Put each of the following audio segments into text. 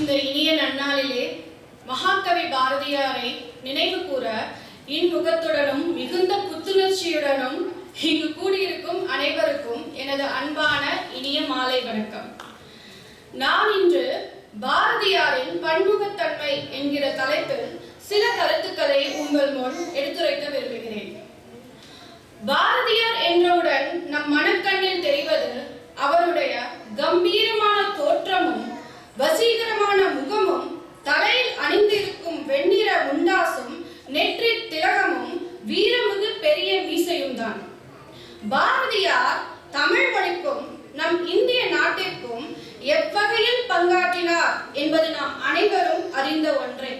இந்த இனிய நன்னாளிலே மகாகவி பாரதியாரை நினைவு கூற இன்முகத்துடனும் மிகுந்த புத்துணர்ச்சியுடனும் இங்கு கூடியிருக்கும் அனைவருக்கும் எனது அன்பான இனிய மாலை வணக்கம். நான் இன்று பாரதியாரின் பன்முகத்தன்மை என்கிற தலைப்பில் சில கருத்துக்களை உங்கள் முன் எடுத்துரைக்க விரும்புகிறேன். பாரதியார் என்றவுடன் நம் மனக்கண்ணில் தெரிவது அவருடைய கம்பீரமான தோற்றமும் வசீகரமான முகமும் தலையில் அணிந்திருக்கும் வெண்ணிற முண்டாசும் நெற்றி திலகமும் வீரமிகு பெரிய மீசையும் தான். பாரதியார் தமிழ் மொழிக்கும் நம் இந்திய நாட்டிற்கும் எவ்வகையில் பங்காற்றினார் என்பது நாம் அனைவரும் அறிந்த ஒன்றே.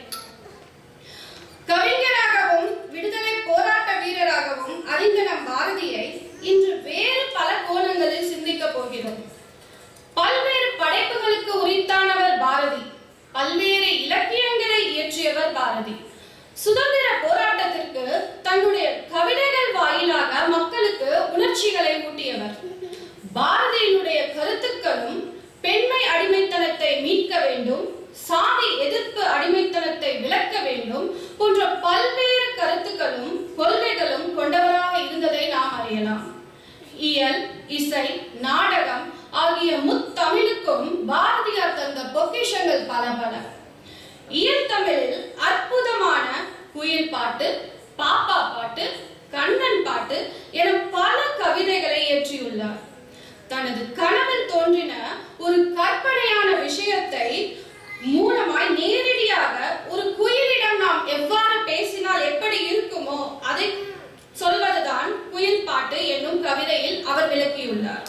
கவிஞராகவும் விடுதலை போராட்ட வீரராகவும் அறிந்த நம் பாரதியை இன்று வேறு பல கோணங்களில் சிந்திக்க போகிறோம். பல்வேறு படைப்புகளுக்கு உரித்தானவர் பாரதி. பல்வேறு இலக்கியங்களை இயற்றியவர் பாரதி. சுதந்திர போராட்டத்திற்கு தன்னுடைய கவிதைகள் வாயிலாக மக்களுக்கு உணர்ச்சிகளை ஊட்டியவர். பாரதியினுடைய கருத்துக்களும் பெண்மை அடிமைத்தனத்தை மீட்க வேண்டும், சாதி எதிர்ப்பு அடிமைத்தனத்தை விளக்க வேண்டும் போன்ற பல்வேறு கருத்துக்களும் கொள்கைகளும் கொண்டவராக இருந்ததை நாம் அறியலாம். இயல், இசை, நாடகம் ஆகிய முத்தமிழுக்கும் பாரதியார் தந்த பொக்கிஷங்கள் பல பல. இயல் தமிழில் அற்புதமான குயில் பாட்டு, பாப்பா பாட்டு, கண்ணன் பாட்டு என பல கவிதைகளை இயற்றியுள்ளார். தனது கனவில் தோன்றின ஒரு கற்பனையான விஷயத்தை மூலமாய் நேரடியாக ஒரு குயிலிடம் நாம் எவ்வாறு பேசினால் எப்படி இருக்குமோ அதை சொல்வதுதான் குயில் பாட்டு என்னும் கவிதையில் அவர் விளக்கியுள்ளார்.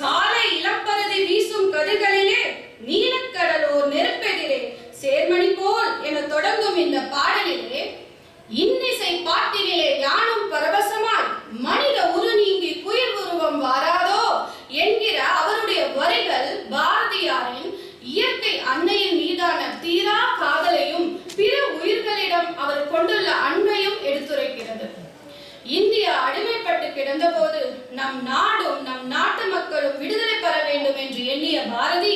காலை இளப்பரதி வீசும் கதிர்களிலே நீலக்கடலோர் நெருப்பெதிரே சேர்மணி போல் என தொடங்கும் இந்த பாடலிலே இன்னிசை பாட்டினிலே யானும் பரவசமாய் மனித உரு நீங்கி குயில் உருவம் வாராதோ என்கிற அவருடைய வரிகள் பாரதியாரின் இயற்கை அன்னையின் மீதான தீரா காதலையும் பிற உயிர்களிடம் அவர் கொண்டுள்ள அன்பையும் எடுத்துரைக்கிறது. இந்தியா அடிமைப்பட்டு கிடந்தபோது நம் நாடும் நம் நாட்டு மக்களும் விடுதலை பெற வேண்டும் என்று எண்ணிய பாரதி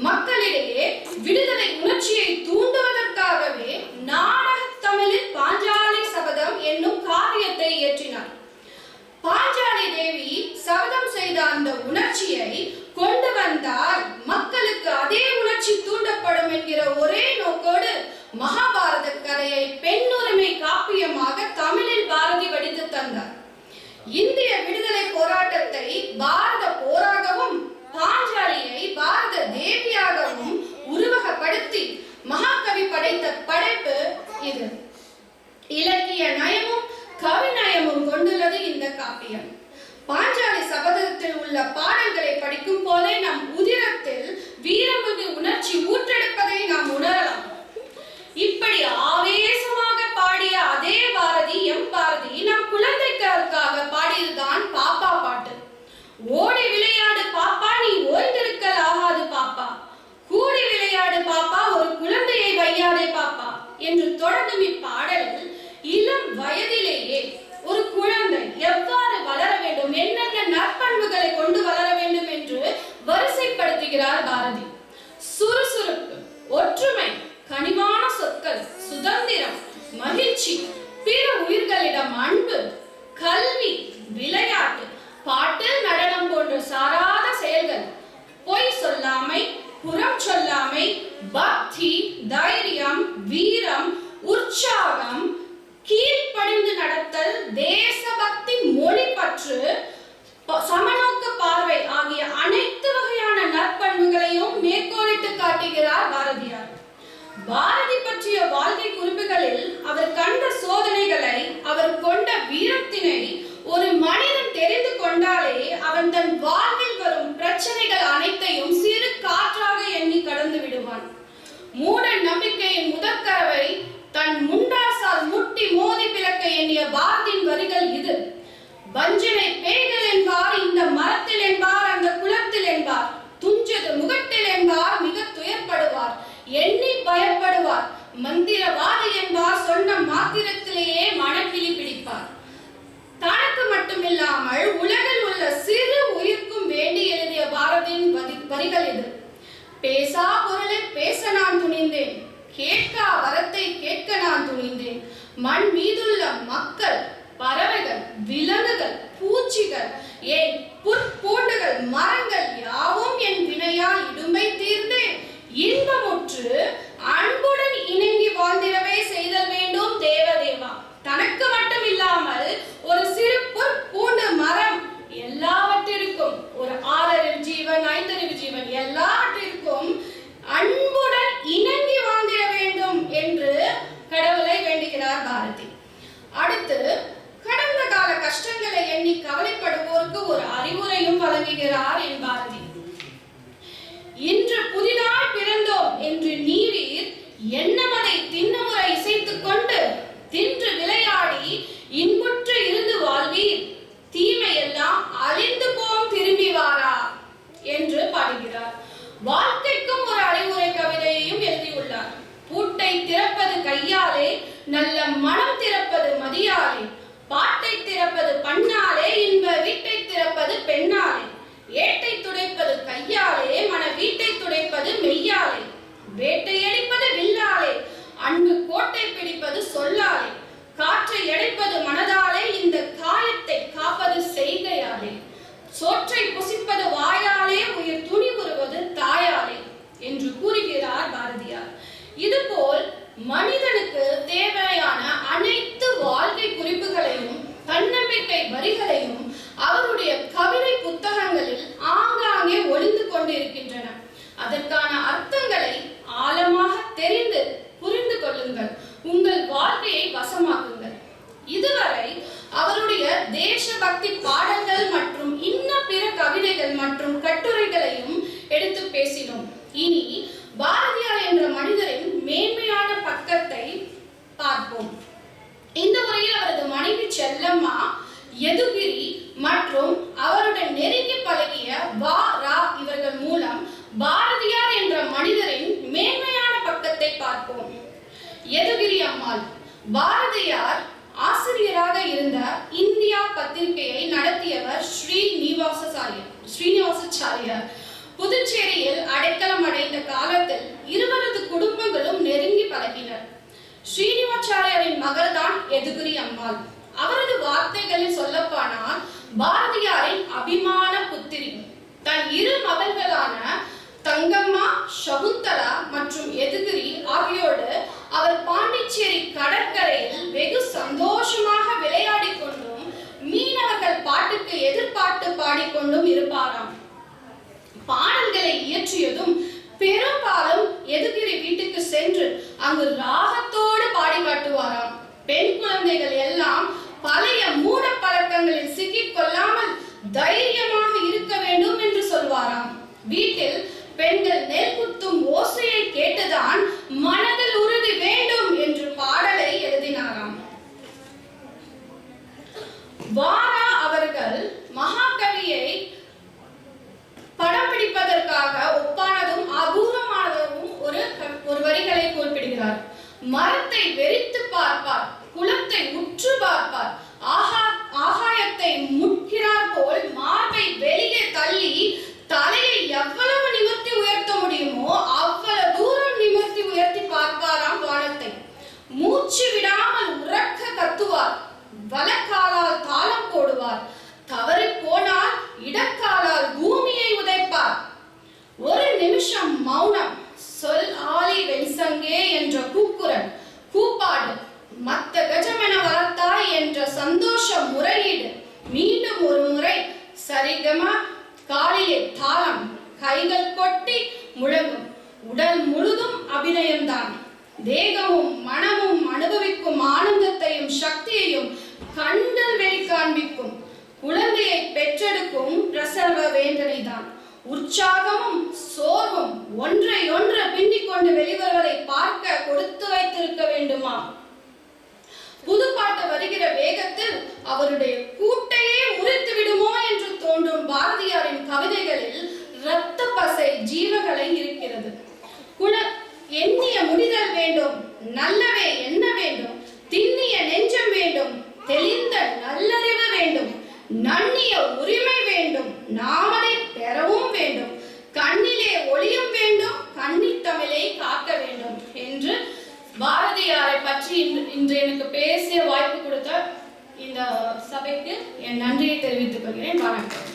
மக்களிடையே விடுதலை உணர்ச்சியை தூண்டுவதற்காகவே நாடக தமிழில் பாஞ்சாலி சபதம் என்னும் காவியத்தை இயற்றினார். பாஞ்சாலி தேவி சபதம் செய்த அந்த உணர்ச்சியை கொண்டு வந்தால் மக்களுக்கு அதே உணர்ச்சி தூண்டப்படும் என்கிற ஒரே நோக்கோடு மகாபாரத கதையை பெண்ணுரிமை காப்பியமாக தமிழில் பாரதி வடித்து தந்தார். இந்திய விடுதலை போராட்டத்தை பாரத போராகவும் பாஞ்சாலியை பாரத தேவியாகவும் உருவகப்படுத்தி மகாகவி படைத்த படைப்பு இது. இலக்கிய நயமும் கவிநயமும் கொண்டுள்ளது இந்த காப்பியம். பாஞ்சாலி சபதத்தில் உள்ள பாடல்களை படிக்கும் போதே நம் உதிரத்தில் வீரமிகு உணர்ச்சி ஊற்றெடுப்பதை நாம் உணரலாம். இப்படி ஆவேசமாக பாடிய அதே பாரதி நம் குழந்தைகளுக்காக பாடியதுதான் பாப்பா பாட்டு. ஓடி விளையாடு பாப்பா, நீ ஓய்ந்திருக்கல் ஆகாது பாப்பா, கூடி விளையாடு பாப்பா, ஒரு குழந்தையை வையாதே பாப்பா என்று தொடங்கும் இப்பாடலில் இளம் வயதிலேயே ஒரு குழந்தை எவ்வாறு வளர வேண்டும், என்னென்ன நற்பண்புகளை கொண்டு வளர வேண்டும் என்று வரிசைப்படுத்துகிறார் பாரதி. சுறுசுறுப்பு, ஒற்றுமை, கனிவான சொற்கள், சுதந்திரம், மகிழ்ச்சி, பிற உயிர்களிடம் அன்பு, கல்வி, விளையாட்டு, பாட்டு, நடனம் போன்ற சாராத செயல்கள், பொய் சொல்லாமை, புறம் சொல்லாமை, பக்தி, தைரியம், வீரம், உற்சாகம், கீழ்ப்படிந்து நடத்தல், தேசபக்தி, மொழி பற்று, சமநோக்கு பார்வை ஆகிய அனைத்து வகையான நற்பண்புகளையும் மேற்கோளிட்டு காட்டுகிறார் பாரதியார். பாரதி பற்றிய வாழ்க்கை குறிப்புகளில் அவர் கண்ட சோதனைகளை, அவர் கொண்ட வீரத்தினை ஒரு மனிதன் தெரிந்து கொண்டாலே அவன் தன் வாழ்வில் வரும் பிரச்சனைகள் அனைத்தையும் சிறு காற்றாக எண்ணி கடந்து விடுவான். மூட நம்பிக்கையின் முதற்கரவை தன் முண்டாசால் முட்டி மோதி பிளக்க எண்ணிய பாரதியின் வரிகள் இது. வஞ்சனை பேய்கள் என்பார் இந்த மரத்தில் என்பார், அந்த குளத்தில் என்பார், துஞ்சது முகத்தில் என்பார், மிக துயர்படுவார், எண்ணி பயப்படுவார், மந்திரவாதி என்பார், சொன்ன மாத்திரத்திலேயே மனக்கிளி பிடிப்பார். தனக்கு மட்டுமில்லாமல் உலகில் உள்ள சிறு உயிர்க்கும் வேண்டி எழுதிய பாரதியின் வரிகள் இது. பேசா பொருளை பேசனா நான் துணிந்தேன். மண் மீதுள்ள மக்கள், பறவைகள், விலங்குகள், பூச்சிகள், ஏன் புற்பூண்டுகள், மரங்கள் யாவும் என் வினையால் இடும்பை தீர்ந்து இன்பமுற்று அன்புடன் இணங்கி வாழ்ந்திடவே செய்தல் வேண்டும் தேவதேவா. தனக்கு மட்டும் இல்லாமல் ஒரு சிறு புற்பூண்டு மரம் எல்லாவற்றிற்கும், ஒரு 6 அறிவு ஜீவன், 5 அறிவு ஜீவன் எல்லாவற்றிற்கும் அன்புடன் இணங்கி வாழ்ந்திட வேண்டும் என்று கடவுளை வேண்டுகிறார் பாரதி. அடுத்து கடந்த கால கஷ்டங்களை எண்ணி கவலைப்படுவோருக்கு ஒரு அறிவுரையும் வழங்குகிறார் என் பாரதி. இன்று புதிதாய் பிறந்தோம் என்று நீவீர் எண்ணமதை திண்ணமுறை இசைத்துக் கொண்டு தின்று விளையாடி இன்புற்று இருந்து வாழ்வீர், தீமையெல்லாம் அழிந்து போம் திரும்பி வாரா என்று பாடுகிறார். வாழ்க்கைக்கும் ஒரு அறிவுரை கவிதையையும் எழுதியுள்ளார். பூட்டை திறப்பது கையாலே, நல்ல மனம் திறப்பது மதியாலே, பாட்டை திறப்பது பண்ணாலே, இன்ப வீட்டை திறப்பது பெண்ணாலே, ஏட்டை துடைப்பது கையாலே, மன வீட்டை துடைப்பது மெய்யாலே, வேட்டை அடிப்பது வில்லாலே, அன்பு கோட்டை பிடிப்பது சொல்லாலே, காற்றை அடைப்பது மனதாலே, இந்த காயத்தை காப்பது செய்கையாலே, சோற்றை புசிப்பது வாயாலே, உயிர் துணிவுறுவது தாயாலே என்று கூறுகிறார் பாரதியார். இதுபோல் மனிதனுக்கு தேவையான அனைத்து வாழ்க்கை குறிப்புகளையும் தன்னம்பிக்கை வரிகளையும் அவருடைய கவிதை புத்தகங்களில் ஆங்காங்கே ஒளிந்து கொண்டிருக்கின்றன. அதற்கான அர்த்தங்களை ஆழமாக தெரிந்து புரிந்து கொள்ளுங்கள். உங்கள் வாழ்க்கையை வசமாக்குங்கள். இதுவரை அவருடைய தேசபக்தி பாடல்கள் மற்றும் இன்ன பிற கவிதைகள் மற்றும் கட்டுரைகளையும் எடுத்து பேசினோம். இனி பாரதியார் என்ற மனிதரின் மேன்மையான பக்கத்தை பார்ப்போம். இந்த முறையில் அவரது மனைவி செல்லம்மா, யதுகிரி மற்றும் அவருடன் நெருங்கி பழகிய வா ரா இவர்கள் மூலம் பாரதியார் என்ற மனிதரின் மேன்மையான பக்கத்தை பார்ப்போம். யதுகிரி அம்மாள் பாரதியார் ஆசிரியராக இருந்த இந்தியா பத்திரிகையை நடத்தியவர் ஸ்ரீனிவாசாச்சாரியார். புதுச்சேரியில் அடைக்கலம் அடைந்த காலத்தில் இருவரது குடும்பங்களும் நெருங்கி பழகினர். ஸ்ரீனிவாசாச்சாரியாரின் மகள்தான் யதுகிரி அம்மாள். அவரது வார்த்தைகளில் சொல்லப்போனால் பாரதியாரின் அபிமான புத்திரி. தன் 2 மகள்களான தங்கம்மா, சகுந்தலா மற்றும் யதுகிரி ஆகியோடு அவர் பாண்டிச்சேரி கடற்கரையில் வெகு சந்தோஷமாக விளையாடி கொண்டும் மீனவர்கள் பாட்டுக்கு எதிர்பாட்டு பாடிக்கொண்டும் இருப்பாராம். பாடல்களை இயற்றியதும் பெரும்பாலும் யதுகிரி வீட்டுக்கு சென்று அங்கு ராகத்தோடு பாடி காட்டுவாராம். பெண் குழந்தைகள் எல்லாம் பழைய மூட பழக்கங்களில் சிக்கிக் கொள்ளாமல் தைரியமாக இருக்க வேண்டும் என்று சொல்வாராம். வீட்டில் பெண்கள் நெல் குத்தும் ஓசையை கேட்டுதான் மனதில் உறுதி வேண்டும் என்று பாடலை எழுதினாராம். வாரா அவர்கள் மகாகவியை படம் பிடிப்பதற்காக ஒப்பானதும் அபூர்வமானதும் ஒரு வரிகளை குறிப்பிடுகிறார். மரத்தை வெறித்து பார்ப்பார், குளத்தை உற்று பார்ப்பார், ஆகாயத்தை முட்கிறார் போல் மார்பை வெளியே தள்ளி தலையை எவ்வளவு நிமிர்த்தி உயர்த்த முடியுமோ அவ்வளவு தூரம் நிமிர்த்தி உயர்த்தி பார்ப்பாராம் வானத்தை. மூச்சு விடாமல் உறக்க கத்துவார், வலக்காலால் தாளம் போடுவார், தவறி போனால் இடக்காலால் பூமியை உதைப்பார். ஒரு நிமிஷம் மௌனம், சொல் ஆலி வெண்சங்கே என்ற கூக்குரல், கூப்பாடு, மத்த கஜமென வளர்த்தாய் என்ற சந்தோஷ முறையீடு, மீண்டும் ஒரு முறை சரிகமா, காலிலே தாளம், கைகள் கொட்டி முழங்கும். உடல் முழுதும் அபிநயம்தான். தேகமும் மனமும் அனுபவிக்கும் ஆனந்தத்தையும் சக்தியையும் கண்கள் வெளி காண்பிக்கும். குழந்தையை பெற்றெடுக்கும் பிரசவ வேதனைதான். உற்சாகமும் சோர்வும் ஒன்றை ஒன்று பின்னிக் கொண்டு வெளிவருவதை பார்க்க கொடுத்து வைத்திருக்க வேண்டுமா? புதுப்பாட்டு வருகிற வேகத்தில் அவருடைய கூட்டையே உரித்து விடுமோ என்று தோன்றும் பாரதியாரின் கவிதைகளில் இரத்த பசை ஜீவகளை இருக்கிறது. எண்ணிய முடிதல் வேண்டும், நல்லவே எண்ண வேண்டும், திண்ணிய நெஞ்சம் வேண்டும், தெளிந்த நல்லறிவு வேண்டும், நன்னிய உரிமை வேண்டும், நாமதை பெறவும் வேண்டும், கண்ணிலே ஒளியும் வேண்டும், கண்ணி தமிழை காக்க வேண்டும் என்று பாரதியார் பாரதியாரை பற்றி இன்று எனக்கு பேசிய வாய்ப்பு கொடுத்த இந்த சபைக்கு என் நன்றியை தெரிவித்துக் கொள்கிறேன். வணக்கம்.